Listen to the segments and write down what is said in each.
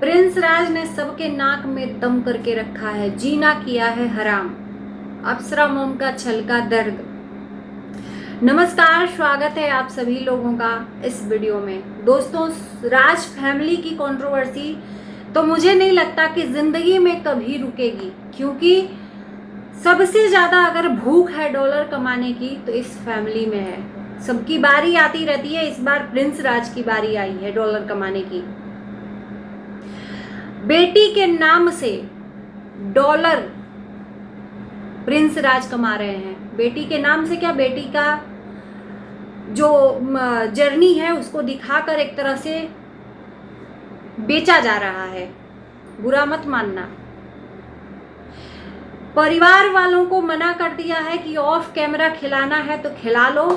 Prince राज ने सबके नाक में दम करके रखा है, जीना किया है हराम। अप्सरा मोम का छलका दर्द। नमस्कार, स्वागत है आप सभी लोगों का इस वीडियो में। दोस्तों, राज फैमिली की कंट्रोवर्सी तो मुझे नहीं लगता कि जिंदगी में कभी रुकेगी, क्योंकि सबसे ज्यादा अगर भूख है डॉलर कमाने की तो इस फैमिली में है। सबकी बारी आती रहती है, इस बार प्रिंस राज की बारी आई है डॉलर कमाने की। बेटी के नाम से डॉलर प्रिंस राज कमा रहे हैं। बेटी के नाम से क्या, बेटी का जो जर्नी है उसको दिखाकर एक तरह से बेचा जा रहा है। बुरा मत मानना। परिवार वालों को मना कर दिया है कि ऑफ कैमरा खिलाना है तो खिला लो,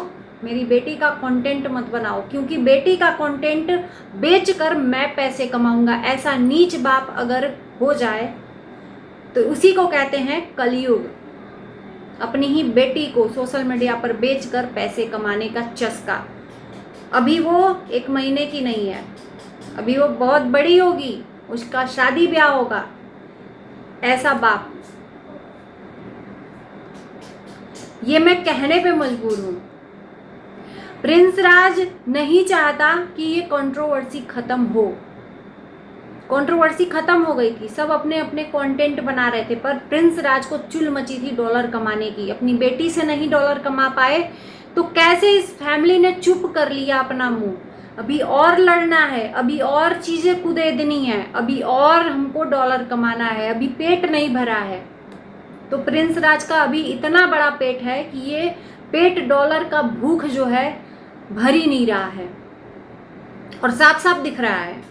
मेरी बेटी का कंटेंट मत बनाओ, क्योंकि बेटी का कंटेंट बेचकर मैं पैसे कमाऊंगा। ऐसा नीच बाप अगर हो जाए तो उसी को कहते हैं कलयुग। अपनी ही बेटी को सोशल मीडिया पर बेचकर पैसे कमाने का चस्का। अभी वो 1 महीने की नहीं है, अभी वो बहुत बड़ी होगी, उसका शादी ब्याह होगा। ऐसा बाप, ये मैं कहने पे मजबूर हूं। प्रिंस राज नहीं चाहता कि ये कंट्रोवर्सी खत्म हो। कंट्रोवर्सी खत्म हो गई थी, सब अपने अपने कंटेंट बना रहे थे, पर प्रिंस राज को चुल मची थी डॉलर कमाने की। अपनी बेटी से नहीं डॉलर कमा पाए तो कैसे इस फैमिली ने चुप कर लिया अपना मुंह। अभी और लड़ना है, अभी और चीजें कुदेदनी है, अभी और हमको डॉलर कमाना है, अभी पेट नहीं भरा है। तो प्रिंस राज का अभी इतना बड़ा पेट है कि ये पेट डॉलर का भूख जो है भर ही नहीं रहा है। और साफ साफ दिख रहा है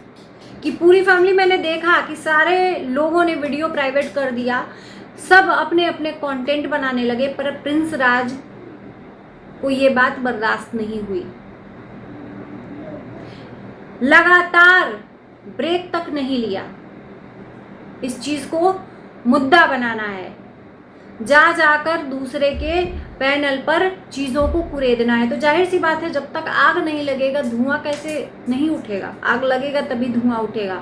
कि पूरी फैमिली, मैंने देखा कि सारे लोगों ने वीडियो प्राइवेट कर दिया, सब अपने अपने कंटेंट बनाने लगे, पर प्रिंस राज को ये बात बर्दाश्त नहीं हुई। लगातार ब्रेक तक नहीं लिया। इस चीज को मुद्दा बनाना है, जा जाकर दूसरे के पैनल पर चीजों को कुरेदना है। तो जाहिर सी बात है, जब तक आग नहीं लगेगा धुआं कैसे नहीं उठेगा। आग लगेगा तभी धुआं उठेगा।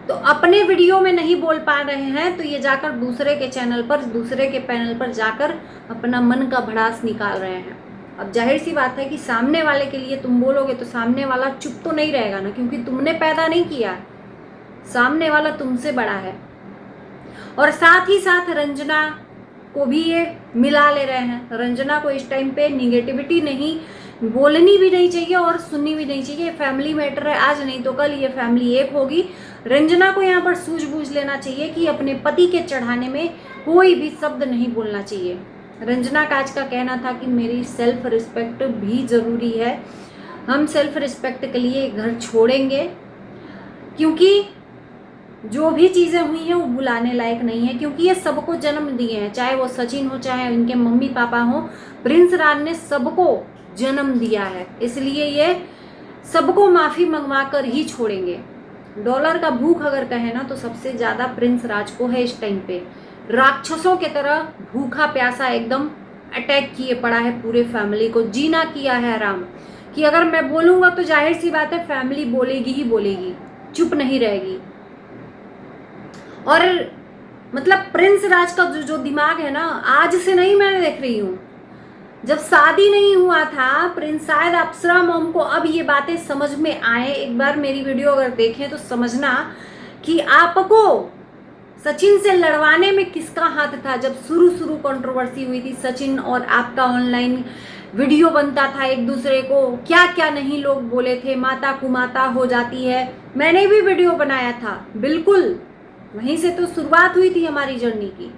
तो अपने वीडियो में नहीं बोल पा रहे हैं तो ये जाकर दूसरे के चैनल पर, दूसरे के पैनल पर जाकर अपना मन का भड़ास निकाल रहे हैं। अब जाहिर सी बात है कि सामने वाले के लिए तुम बोलोगे तो सामने वाला चुप तो नहीं रहेगा ना, क्योंकि तुमने पैदा नहीं किया, सामने वाला तुमसे बड़ा है। और साथ ही साथ रंजना को भी ये मिला ले रहे हैं। रंजना को इस टाइम पे निगेटिविटी नहीं बोलनी भी नहीं चाहिए और सुननी भी नहीं चाहिए। फैमिली मैटर है, आज नहीं तो कल ये फैमिली एक होगी। रंजना को यहाँ पर सूझबूझ लेना चाहिए कि अपने पति के चढ़ाने में कोई भी शब्द नहीं बोलना चाहिए। रंजना का आज का कहना था कि मेरी सेल्फ रिस्पेक्ट भी जरूरी है, हम सेल्फ रिस्पेक्ट के लिए घर छोड़ेंगे, क्योंकि जो भी चीजें हुई हैं वो बुलाने लायक नहीं है। क्योंकि ये सबको जन्म दिए हैं, चाहे वो सचिन हो, चाहे इनके मम्मी पापा हो, प्रिंस राज ने सबको जन्म दिया है, इसलिए ये सबको माफी मंगवा कर ही छोड़ेंगे। डॉलर का भूख अगर कहे ना तो सबसे ज्यादा प्रिंस राज को है। इस टाइम पे राक्षसों की तरह भूखा प्यासा एकदम अटैक किए पड़ा है पूरे फैमिली को, जीना किया है आराम। कि अगर मैं बोलूंगा तो जाहिर सी बात है फैमिली बोलेगी ही बोलेगी, चुप नहीं रहेगी। और मतलब प्रिंस राज का जो दिमाग है ना, आज से नहीं मैं देख रही हूँ, जब शादी नहीं हुआ था प्रिंस, शायद अप्सरा मॉम को अब ये बातें समझ में आए। एक बार मेरी वीडियो अगर देखें तो समझना कि आपको सचिन से लड़वाने में किसका हाथ था। जब शुरू कंट्रोवर्सी हुई थी, सचिन और आपका ऑनलाइन वीडियो बनता था, एक दूसरे को क्या क्या नहीं लोग बोले थे, माता कुमाता हो जाती है। मैंने भी वीडियो बनाया था, बिल्कुल वहीं से तो शुरुआत हुई थी हमारी जर्नी की।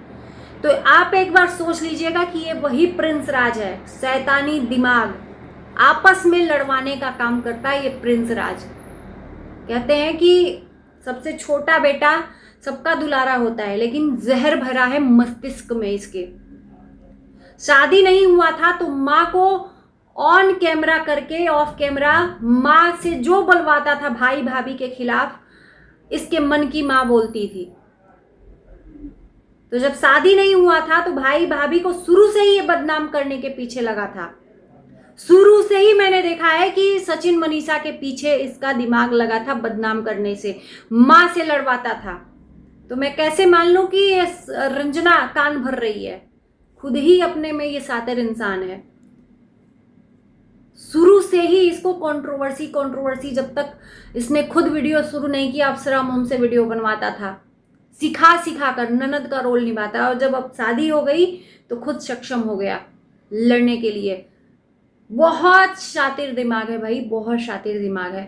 तो आप एक बार सोच लीजिएगा कि ये वही प्रिंस राज है। शैतानी दिमाग आपस में लड़वाने का काम करता है ये प्रिंस राज। कहते हैं कि सबसे छोटा बेटा सबका दुलारा होता है, लेकिन जहर भरा है मस्तिष्क में इसके। शादी नहीं हुआ था तो माँ को ऑन कैमरा करके ऑफ कैमरा माँ से जो बुलवाता था भाई भाभी के खिलाफ, इसके मन की माँ बोलती थी। तो जब शादी नहीं हुआ था तो भाई भाभी को शुरू से ही ये बदनाम करने के पीछे लगा था। शुरू से ही मैंने देखा है कि सचिन मनीषा के पीछे इसका दिमाग लगा था बदनाम करने से, माँ से लड़वाता था। तो मैं कैसे मान लूं कि ये रंजना कान भर रही है? खुद ही अपने में ये सातिर इंसान है। शुरू से ही इसको कंट्रोवर्सी, जब तक इसने खुद वीडियो शुरू नहीं किया, अप्सरा मोम से वीडियो बनवाता था, सिखा कर ननद का रोल निभाता, और जब अब शादी हो गई तो खुद सक्षम हो गया लड़ने के लिए। बहुत शातिर दिमाग है भाई, बहुत शातिर दिमाग है।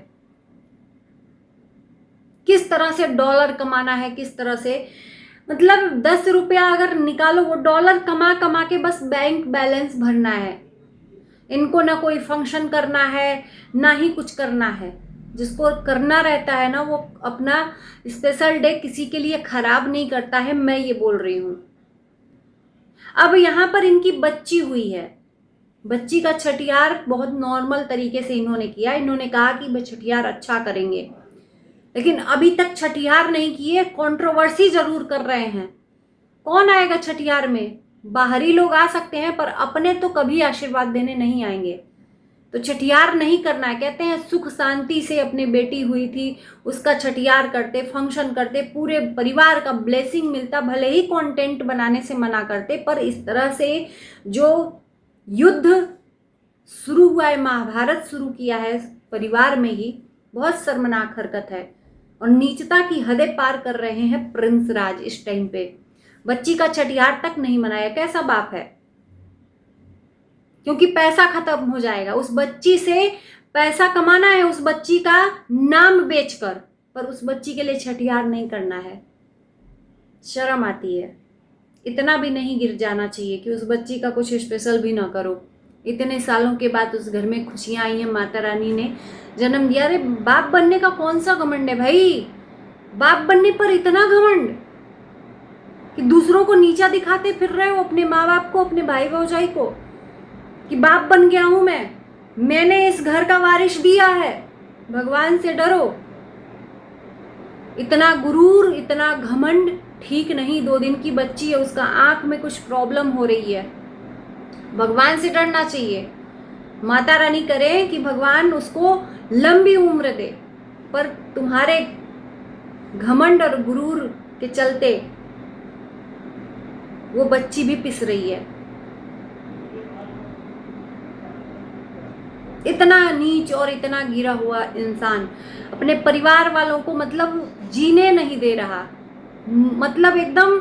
किस तरह से डॉलर कमाना है, किस तरह से, मतलब 10 रुपया अगर निकालो, वो डॉलर कमा कमा के बस बैंक बैलेंस भरना है। इनको ना कोई फंक्शन करना है, ना ही कुछ करना है। जिसको करना रहता है ना, वो अपना स्पेशल डे किसी के लिए खराब नहीं करता है, मैं ये बोल रही हूं। अब यहां पर इनकी बच्ची हुई है, बच्ची का छठियार बहुत नॉर्मल तरीके से इन्होंने किया। इन्होंने कहा कि वे छठियार अच्छा करेंगे, लेकिन अभी तक छठियार नहीं किए, कंट्रोवर्सी जरूर कर रहे हैं। कौन आएगा छठियार में? बाहरी लोग आ सकते हैं, पर अपने तो कभी आशीर्वाद देने नहीं आएंगे। तो छठियार नहीं करना है। कहते हैं सुख शांति से अपनी बेटी हुई थी, उसका छठियार करते, फंक्शन करते, पूरे परिवार का ब्लेसिंग मिलता, भले ही कंटेंट बनाने से मना करते, पर इस तरह से जो युद्ध शुरू हुआ है, महाभारत शुरू किया है परिवार में ही, बहुत शर्मनाक हरकत है। और नीचता की हदें पार कर रहे हैं प्रिंस राज इस टाइम पे। बच्ची का छठियार तक नहीं मनाया, कैसा बाप है? क्योंकि पैसा खत्म हो जाएगा। उस बच्ची से पैसा कमाना है, उस बच्ची का नाम बेचकर, पर उस बच्ची के लिए छठियार नहीं करना है। शर्म आती है। इतना भी नहीं गिर जाना चाहिए कि उस बच्ची का कुछ स्पेशल भी ना करो। इतने सालों के बाद उस घर में खुशियां आई हैं, माता रानी ने जन्म दिया। अरे बाप बनने का कौन सा घमंड है भाई? बाप बनने पर इतना घमंड कि दूसरों को नीचा दिखाते फिर रहे हो, अपने माँ बाप को, अपने भाई भौजाई को, कि बाप बन गया हूं मैंने इस घर का वारिस दिया है। भगवान से डरो। इतना गुरूर, इतना घमंड ठीक नहीं। 2 दिन की बच्ची है, उसका आंख में कुछ प्रॉब्लम हो रही है। भगवान से डरना चाहिए। माता रानी करे कि भगवान उसको लंबी उम्र दे, पर तुम्हारे घमंड और गुरूर के चलते वो बच्ची भी पिस रही है। इतना नीच और इतना गिरा हुआ इंसान अपने परिवार वालों को मतलब जीने नहीं दे रहा। मतलब एकदम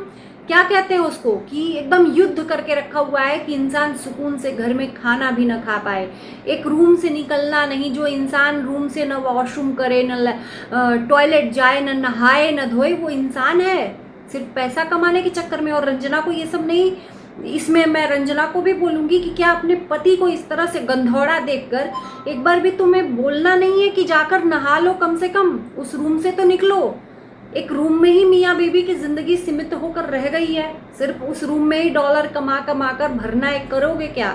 क्या कहते हैं उसको, कि एकदम युद्ध करके रखा हुआ है कि इंसान सुकून से घर में खाना भी न खा पाए, एक रूम से निकलना नहीं। जो इंसान रूम से न वॉशरूम करे, न टॉयलेट जाए, न नहाए, न धोए, वो इंसान है सिर्फ पैसा कमाने के चक्कर में। और रंजना को ये सब नहीं। इसमें मैं रंजना को भी बोलूंगी कि क्या अपने पति को इस तरह से गंधौड़ा देखकर एक बार भी तुम्हें बोलना नहीं है कि जाकर नहा लो, कम से कम उस रूम से तो निकलो। एक रूम में ही मियाँ बीबी की जिंदगी सीमित होकर रह गई है, सिर्फ उस रूम में ही डॉलर कमा कमा कर भरना है, करोगे क्या?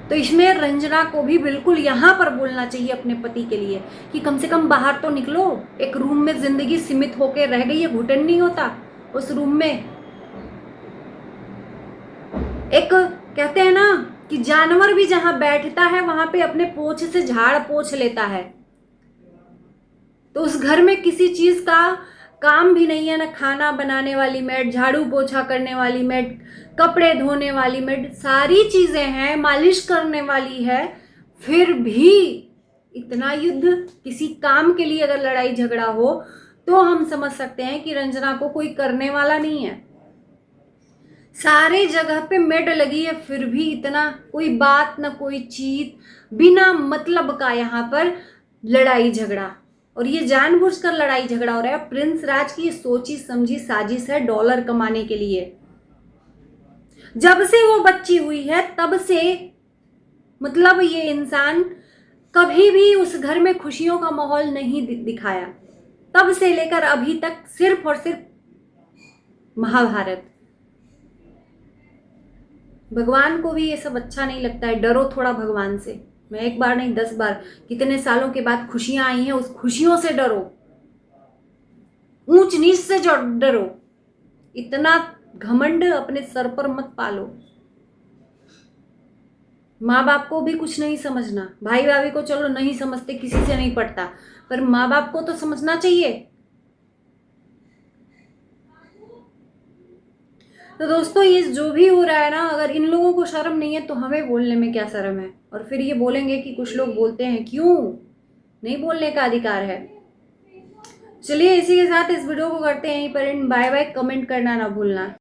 तो इसमें रंजना को भी बिल्कुल यहां पर बोलना चाहिए अपने पति के लिए कि कम से कम बाहर तो निकलो। एक रूम में जिंदगी सीमित होकर रह गई है, घुटन नहीं होता उस रूम में। एक कहते हैं ना कि जानवर भी जहां बैठता है वहां पे अपने पोंछ से झाड़ पोंछ लेता है। तो उस घर में किसी चीज का काम भी नहीं है, ना खाना बनाने वाली मेड, झाड़ू पोछा करने वाली मेड, कपड़े धोने वाली मेड, सारी चीजें हैं, मालिश करने वाली है, फिर भी इतना युद्ध। किसी काम के लिए अगर लड़ाई झगड़ा हो तो हम समझ सकते हैं कि रंजना को कोई करने वाला नहीं है। सारे जगह पे मेड लगी है, फिर भी इतना कोई बात ना कोई चीज, बिना मतलब का यहाँ पर लड़ाई झगड़ा। और ये जानबूझकर लड़ाई झगड़ा हो रहा है। प्रिंस राज की सोची समझी साजिश है डॉलर कमाने के लिए। जब से वो बच्ची हुई है तब से मतलब ये इंसान कभी भी उस घर में खुशियों का माहौल नहीं दिखाया। तब से लेकर अभी तक सिर्फ और सिर्फ महाभारत। भगवान को भी ये सब अच्छा नहीं लगता है। डरो थोड़ा भगवान से। मैं एक बार नहीं 10 बार, कितने सालों के बाद खुशियां आई हैं, उस खुशियों से डरो, ऊंच नीच से डरो। इतना घमंड अपने सर पर मत पालो। माँ बाप को भी कुछ नहीं समझना, भाई भाभी को चलो नहीं समझते, किसी से नहीं पड़ता, पर माँ बाप को तो समझना चाहिए। तो दोस्तों ये जो भी हो रहा है ना, अगर इन लोगों को शर्म नहीं है तो हमें बोलने में क्या शर्म है। और फिर ये बोलेंगे कि कुछ लोग बोलते हैं, क्यों नहीं बोलने का अधिकार है। चलिए इसी के साथ इस वीडियो को करते हैं यहीं पर एंड। बाय बाय, कमेंट करना ना भूलना।